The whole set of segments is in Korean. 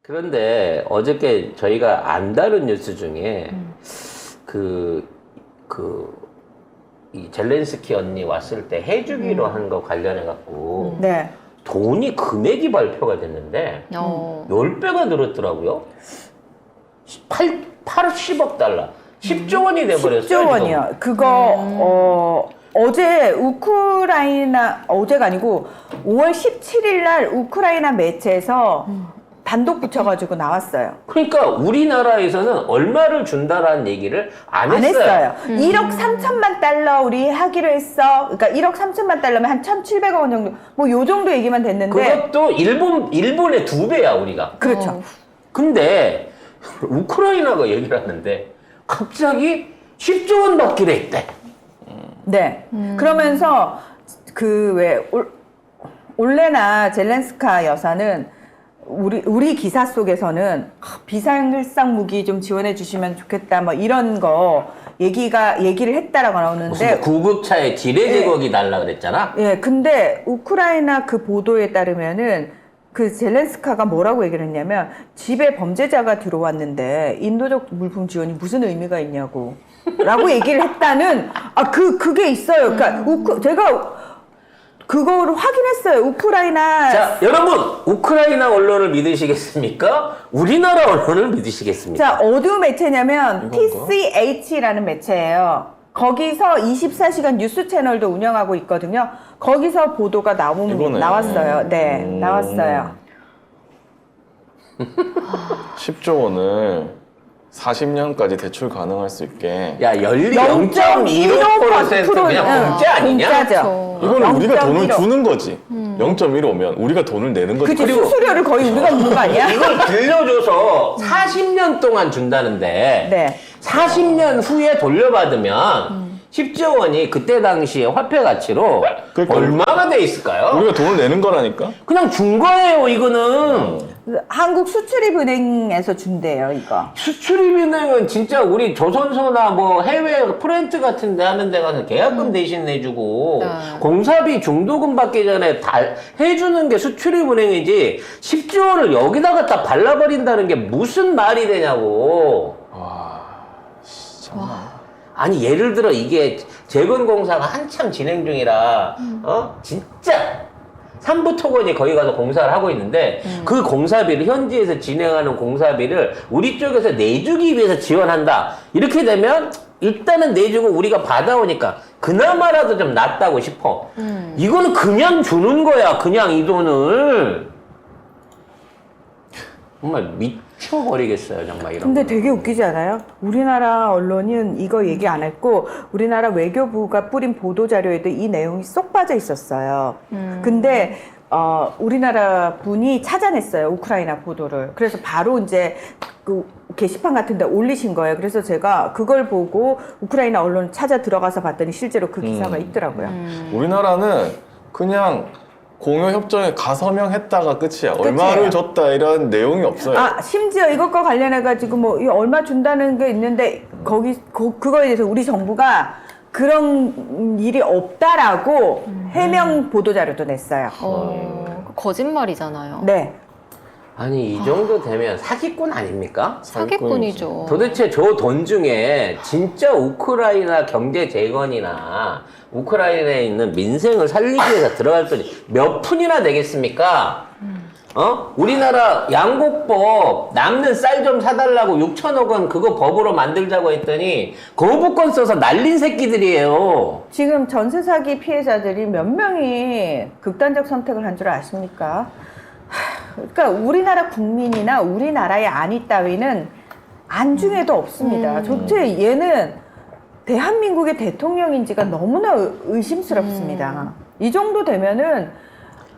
그런데 어저께 저희가 안 다룬 뉴스 중에 이 젤렌스키 언니 왔을 때 해주기로 한 거 관련해 갖고 네. 돈이 금액이 발표가 됐는데 10배가 늘었더라고요. 80억 달러. 10조 원이 돼버렸어요. 10조 원이요. 그거 어제 어제가 아니고 5월 17일 날 우크라이나 매체에서 단독 붙여가지고 나왔어요. 그러니까 우리나라에서는 얼마를 준다라는 얘기를 안 했어요. 1억 3천만 달러 우리 하기로 했어. 그러니까 1억 3천만 달러면 한 1,700억 원 정도. 뭐 요 정도 얘기만 됐는데. 그것도 일본의 2배야 우리가. 그렇죠. 근데 우크라이나가 얘기를 하는데 갑자기 10조 원 받기로 했대. 네. 그러면서 올레나 젤렌스카 여사는 우리 기사 속에서는 비상일상 무기 좀 지원해 주시면 좋겠다 뭐 이런 거 얘기를 했다라고 나오는데 무슨 구급차에 지뢰 제거기 달라 그랬잖아. 예, 근데 우크라이나 그 보도에 따르면은 그 젤렌스카가 뭐라고 얘기를 했냐면 집에 범죄자가 들어왔는데 인도적 물품 지원이 무슨 의미가 있냐고 라고 얘기를 했다는 그게 있어요. 그러니까 제가 그거를 확인했어요. 우크라이나. 자, 여러분, 우크라이나 언론을 믿으시겠습니까? 우리나라 언론을 믿으시겠습니까? 자, 어느 매체냐면 TCH라는 매체예요. 거기서 24시간 뉴스 채널도 운영하고 있거든요. 거기서 보도가 나왔어요. 네, 나왔어요. 10조 원을 40년까지 대출 가능할 수 있게. 야, 연리 0.15% 그냥 공짜 아니냐? 공짜죠. 이거는 우리가 돈을 0.15. 주는 거지. 0.15면 우리가 돈을 내는 거지. 그치, 수수료를 거의 우리가 묻는 거 아니야? 이걸 빌려줘서 40년 동안 준다는데 네. 40년 후에 돌려받으면 10조 원이 그때 당시에 화폐 가치로 그러니까 얼마가 돼 있을까요? 우리가 돈을 내는 거라니까. 그냥 준 거예요, 이거는. 한국 수출입은행에서 준대요, 이거. 수출입은행은 진짜 우리 조선소나 뭐 해외 프렌트 같은 데 하는 데 가서 계약금 대신 내주고 공사비 중도금 받기 전에 다 해주는 게 수출입은행이지 10조 원을 여기다 갖다 발라버린다는 게 무슨 말이 되냐고. 와, 진짜. 아니 예를 들어 이게 재건공사가 한참 진행 중이라 진짜 삼부토건이 거기 가서 공사를 하고 있는데 그 공사비를 현지에서 진행하는 공사비를 우리 쪽에서 내주기 위해서 지원한다 이렇게 되면 일단은 내주고 우리가 받아오니까 그나마라도 좀 낫다고 싶어. 이거는 그냥 주는 거야. 그냥 이 돈을 정말 미쳐버리겠어요 정말 이런 근데 거. 되게 웃기지 않아요? 우리나라 언론은 이거 얘기 안 했고 우리나라 외교부가 뿌린 보도자료에도 이 내용이 쏙 빠져 있었어요. 근데 우리나라 분이 찾아냈어요. 우크라이나 보도를. 그래서 바로 이제 그 게시판 같은 데 올리신 거예요. 그래서 제가 그걸 보고 우크라이나 언론 찾아 들어가서 봤더니 실제로 그 기사가 있더라고요. 우리나라는 그냥 공여협정에 가서명했다가 끝이야. 끝이에요. 얼마를 줬다 이런 내용이 없어요. 심지어 이것과 관련해가지고 뭐 이 얼마 준다는 게 있는데 그거에 대해서 우리 정부가 그런 일이 없다라고 해명 보도자료도 냈어요. 거짓말이잖아요. 네. 아니 이 정도 되면 사기꾼 아닙니까? 사기꾼이죠. 도대체 저 돈 중에 진짜 우크라이나 경제 재건이나 우크라이나에 있는 민생을 살리기 위해서 들어갈 돈이 몇 푼이나 되겠습니까? 우리나라 양곡법 남는 쌀 좀 사달라고 6천억 원 그거 법으로 만들자고 했더니 거부권 써서 날린 새끼들이에요. 지금 전세 사기 피해자들이 몇 명이 극단적 선택을 한 줄 아십니까? 그러니까 우리나라 국민이나 우리나라의 안위 따위는 안중에도 없습니다. 도대체 얘는 대한민국의 대통령인지가 너무나 의심스럽습니다. 이 정도 되면은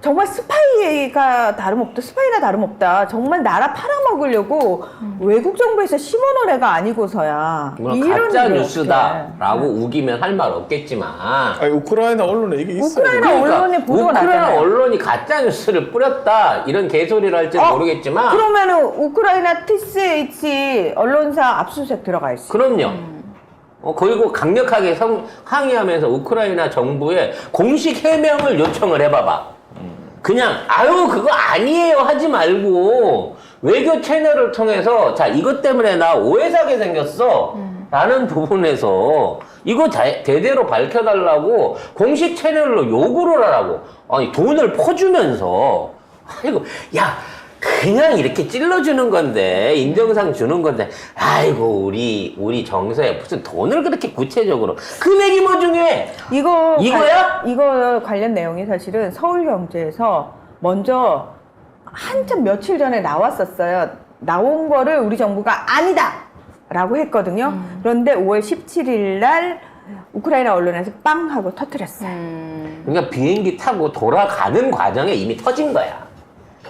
정말 스파이나 다름없다. 정말 나라 팔아먹으려고 외국 정부에서 심어놓은 애가 아니고서야. 가짜 일을 뉴스다라고 우기면 할 말 없겠지만 아니, 우크라이나 언론에 이게 있어요. 우크라이나 언론에 보도가 우크라이나 나잖아요. 언론이 가짜 뉴스를 뿌렸다 이런 개소리를 할지는 모르겠지만 그러면은 우크라이나 TCH 언론사 압수수색 들어가 있어. 그럼요. 그리고 강력하게 항의하면서 우크라이나 정부에 공식 해명을 요청을 해봐봐. 그냥 그거 아니에요 하지 말고 외교 채널을 통해서 자 이것 때문에 나 오해 사게 생겼어 라는 부분에서 이거 대대로 밝혀달라고 공식 채널로 요구를 하라고 아니 돈을 퍼주면서 아이고 야 그냥 이렇게 찔러주는 건데 인정상 주는 건데 아이고 우리 정서에 무슨 돈을 그렇게 구체적으로 금액이 뭐 중요해 이거야? 이거 관련 내용이 사실은 서울경제에서 먼저 한참 며칠 전에 나왔었어요. 나온 거를 우리 정부가 아니다! 라고 했거든요. 그런데 5월 17일 날 우크라이나 언론에서 빵 하고 터뜨렸어요. 그러니까 비행기 타고 돌아가는 과정에 이미 터진 거야.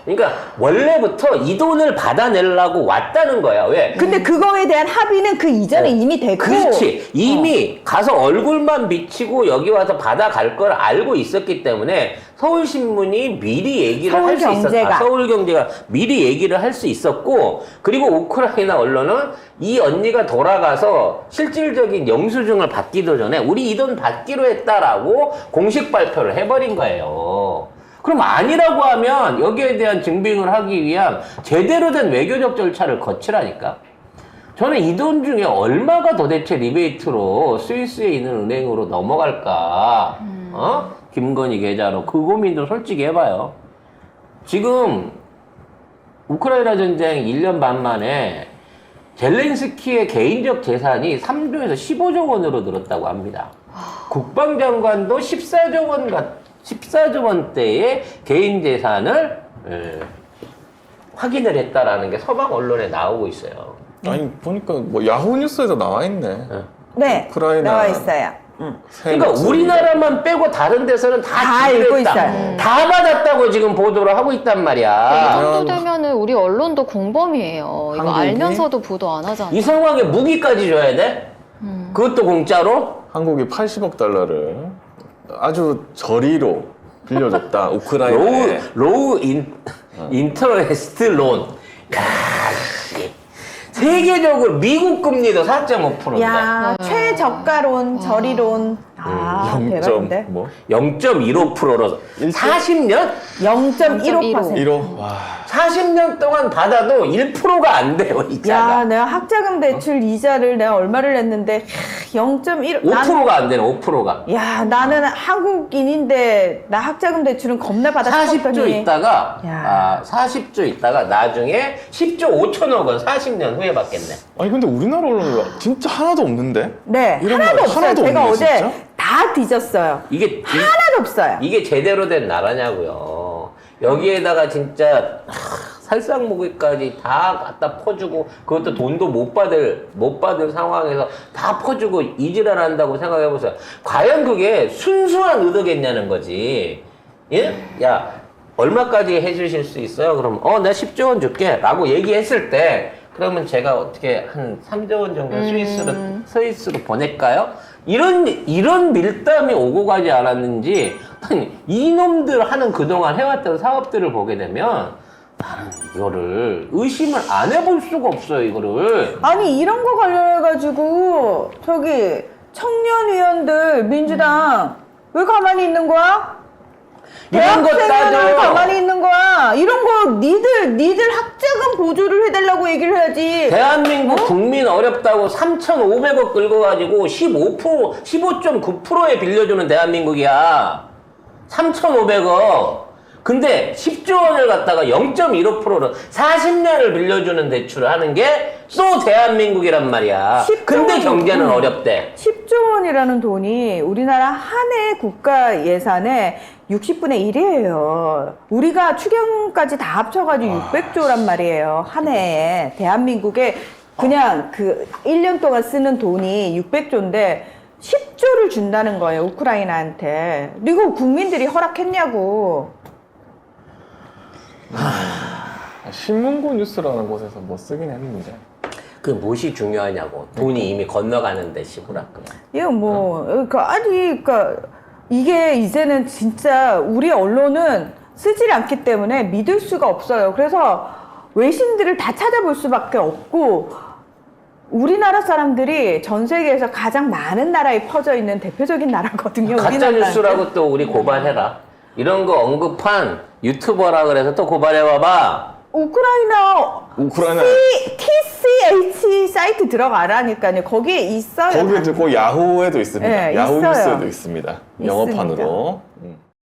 그러니까 원래부터 이 돈을 받아내려고 왔다는 거야. 왜? 근데 그거에 대한 합의는 그 이전에 이미 됐고. 그렇지. 이미 가서 얼굴만 비치고 여기 와서 받아갈 걸 알고 있었기 때문에 서울신문이 미리 얘기를 할 수 있었다. 서울경제가 미리 얘기를 할 수 있었고 그리고 우크라이나 언론은 이 언니가 돌아가서 실질적인 영수증을 받기도 전에 우리 이 돈 받기로 했다라고 공식 발표를 해버린 거예요. 그럼 아니라고 하면 여기에 대한 증빙을 하기 위한 제대로 된 외교적 절차를 거치라니까. 저는 이 돈 중에 얼마가 도대체 리베이트로 스위스에 있는 은행으로 넘어갈까? 김건희 계좌로 그 고민도 솔직히 해봐요. 지금 우크라이나 전쟁 1년 반 만에 젤렌스키의 개인적 재산이 3조에서 15조 원으로 늘었다고 합니다. 국방장관도 14조 원대의 개인 재산을 확인을 했다라는 게 서방 언론에 나오고 있어요. 아니 보니까 뭐 야후 뉴스에도 나와 있네. 네, 우크라이나 나와 있어요. 그러니까 우리나라만 빼고 다른 데서는 다 읽고 지급했다. 있어요. 다 받았다고 지금 보도를 하고 있단 이 말이야. 정도 되면은 우리 언론도 공범이에요. 이거 한국이? 알면서도 보도 안 하잖아. 이 상황에 무기까지 줘야 돼? 그것도 공짜로? 한국이 80억 달러를 아주 저리로 빌려줬다. 우크라이나에. 로우 인터레스트 론. 야, 씨. 세계적으로 미국 금리도 4.5%인데. 야, 최저가론, 저리론. 아, 0. 대박인데. 뭐? 0.15%로 40년? 0.15%. 1호. 와. 40년 동안 받아도 1%가 안 돼요, 이자가. 야, 내가 학자금 대출 이자를 내가 얼마를 냈는데 0.1. 5%가 안 되네, 5%가. 야, 나는 한국인인데 나 학자금 대출은 겁나 받아 40조 있다가, 야. 40조 있다가 나중에 10조 5천억 원 40년 후에 받겠네. 아니 근데 우리나라 언론이 진짜 하나도 없는데? 네, 이런 하나도 말 없어요. 하나도 제가 없네, 어제 진짜? 다 뒤졌어요. 하나도 없어요. 이게 제대로 된 나라냐고요. 여기에다가 진짜 살상무기까지 다 갖다 퍼주고 그것도 돈도 못 받을 상황에서 다 퍼주고 이질을 한다고 생각해보세요. 과연 그게 순수한 의도겠냐는 거지. 예? 야, 얼마까지 해주실 수 있어요? 그럼 내가 10조 원 줄게 라고 얘기했을 때 그러면 제가 어떻게 한 3조 원 정도 스위스로 보낼까요? 이런 밀담이 오고 가지 않았는지, 아니, 이놈들 하는 그동안 해왔던 사업들을 보게 되면, 나는 이거를 의심을 안 해볼 수가 없어요, 이거를. 아니, 이런 거 관련해가지고, 저기, 청년위원들, 민주당, 왜 가만히 있는 거야? 이런 거 대학생들은 따져요. 가만히 있는 거야. 이런 거 니들 학자금 보조를 해달라고 얘기를 해야지. 대한민국 국민 어렵다고 3,500억 긁어가지고 15.9%에 빌려주는 대한민국이야. 3,500억. 근데 10조 원을 갖다가 0.15%로 40년을 빌려주는 대출을 하는 게 또 대한민국이란 말이야. 10조 근데 원이 경제는 어렵대. 10조 원이라는 돈이 우리나라 한 해 국가 예산의 60분의 1이에요. 우리가 추경까지 다 합쳐가지고 600조란 말이에요. 한 해에. 대한민국에 그냥 그 1년 동안 쓰는 돈이 600조인데 10조를 준다는 거예요. 우크라이나한테. 이거 국민들이 허락했냐고. 신문고 뉴스라는 곳에서 뭐 쓰긴 했는데. 그 무엇이 중요하냐고. 돈이 이미 건너가는데 시부라끔. 이거 그러니까 이게 이제는 진짜 우리 언론은 쓰질 않기 때문에 믿을 수가 없어요. 그래서 외신들을 다 찾아볼 수밖에 없고, 우리나라 사람들이 전 세계에서 가장 많은 나라에 퍼져 있는 대표적인 나라거든요. 가짜 우리나라한테. 뉴스라고 또 우리 고발해라. 이런 거 언급한 유튜버라 그래서 또 고발해봐봐. 우크라이나 TCH 사이트 들어가라니까요. 거기에 있어요. 거기에 듣고 야후에도 있습니다. 네, 야후 있어요. 뉴스에도 있습니다. 영어판으로.